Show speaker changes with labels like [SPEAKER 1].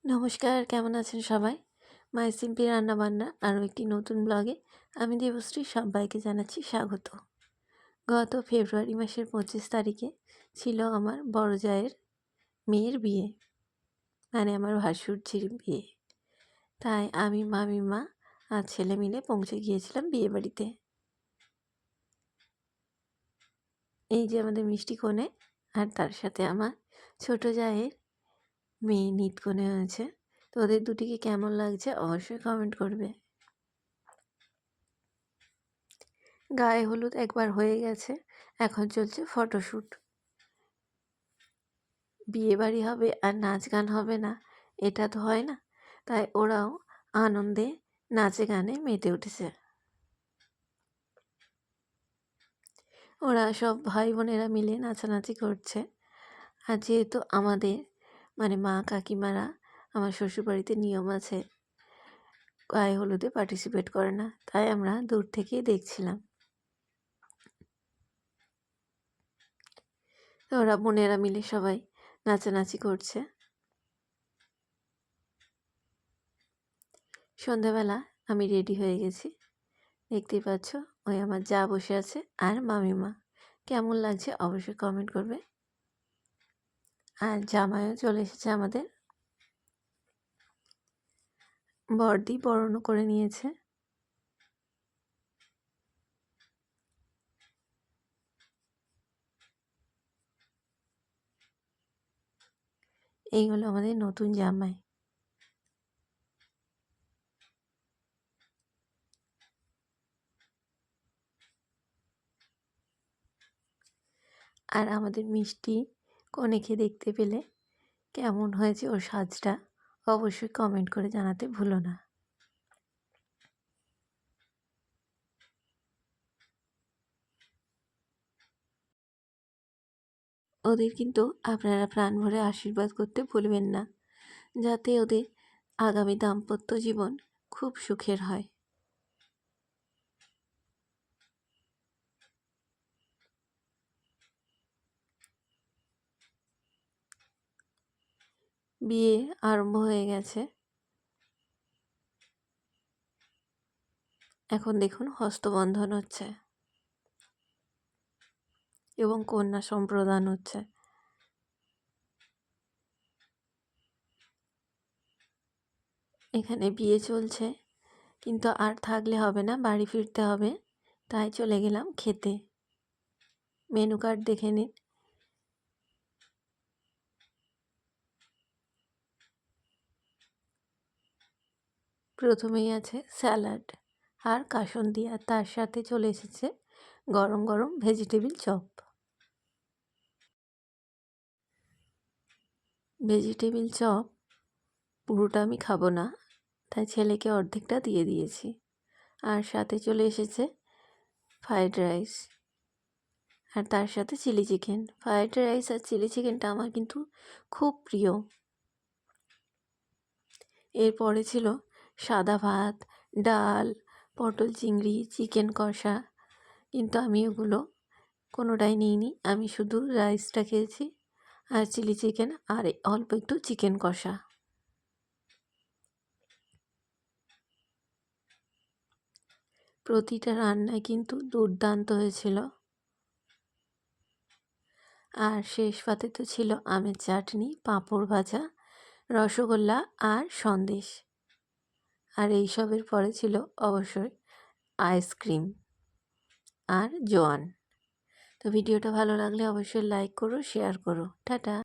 [SPEAKER 1] নমস্কার, কেমন আছেন সবাই? মাই সিম্পি রান্নাবান্না আরও একটি নতুন ব্লগে আমি দেবশ্রী সবাইকে জানাচ্ছি স্বাগত। গত ফেব্রুয়ারি মাসের 25 তারিখে ছিল আমার বড় জায়ের মেয়ের বিয়ে, মানে আমার ভাসুরঝির বিয়ে। তাই আমি, মামিমা আর ছেলে মিলে পৌঁছে গিয়েছিলাম বিয়ে বাড়িতে। এই যে আমাদের মিষ্টি কোণে, আর তার সাথে আমার ছোট জায়ের মেয়ে নিত কোণে হয়েছে। তো ওদের দুটিকে কেমন লাগছে অবশ্যই কমেন্ট করবে। গায়ে হলুদ একবার হয়ে গেছে, এখন চলছে ফটোশ্যুট। বিয়ে বাড়ি হবে আর নাচ গান হবে না, এটা তো হয় না। তাই ওরাও আনন্দে নাচে গানে মেতে উঠেছে। ওরা সব ভাই বোনেরা মিলে নাচানাচি করছে। আর যেহেতু আমাদের মানে মা কাকিমারা, আমার শ্বশুরবাড়িতে নিয়ম আছে গায়ে হলুদে পার্টিসিপেট করে না, তাই আমরা দূর থেকেই দেখছিলাম। ওরা বোনেরা মিলে সবাই নাচানাচি করছে। সন্ধ্যাবেলা আমি রেডি হয়ে গেছি, দেখতেই পাচ্ছ। ওই আমার যা বসে আছে আর মামিমা। কেমন লাগছে অবশ্যই কমেন্ট করবে। আর জামাইও চলে এসেছে আমাদের, বর্দি বরণও করে নিয়েছে। এই হলো আমাদের নতুন জামাই। আর আমাদের মিষ্টি কনেকে দেখতে পেলে কেমন হয়েছে ওর সাজটা অবশ্যই কমেন্ট করে জানাতে ভুলো না। ওদের কিন্তু আপনারা প্রাণ ভরে আশীর্বাদ করতে ভুলবেন না, যাতে ওদের আগামী দাম্পত্য জীবন খুব সুখের হয়। বিয়ে আরম্ভ হয়ে গেছে। এখন দেখুন হস্তবন্ধন হচ্ছে এবং কন্যা সম্প্রদান হচ্ছে। এখানে বিয়ে চলছে, কিন্তু আর থাকলে হবে না, বাড়ি ফিরতে হবে। তাই চলে গেলাম খেতে। মেনু কার্ড দেখে নিন। প্রথমেই আছে স্যালাড আর কাসুন্দি, আর তার সাথে চলে এসেছে গরম গরম ভেজিটেবিল চপ। ভেজিটেবিল চপ পুরোটা আমি খাবো না, তাই ছেলেকে অর্ধেকটা দিয়ে দিয়েছি। আর সাথে চলে এসেছে ফ্রায়েড রাইস, আর তার সাথে চিলি চিকেন। ফ্রায়েড রাইস আর চিলি চিকেনটা আমার কিন্তু খুব প্রিয়। এরপরে ছিল সাদা ভাত, ডাল, পটল চিংড়ি, চিকেন কষা, কিন্তু আমি ওগুলো কোনোটাই নিইনি। আমি শুধু রাইসটা খেয়েছি আর চিলি চিকেন আর অল্প একটু চিকেন কষা। প্রতিটা রান্নায় কিন্তু দুর্দান্ত হয়েছিল। আর শেষ পাতে তো ছিল আমের চাটনি, পাঁপড় ভাজা, রসগোল্লা আর সন্দেশ। আর এইসবের পরে ছিল অবশ্যই আইসক্রিম আর জোয়ান। তো ভিডিওটা ভালো লাগলে অবশ্যই লাইক করো, শেয়ার করো। টাটা।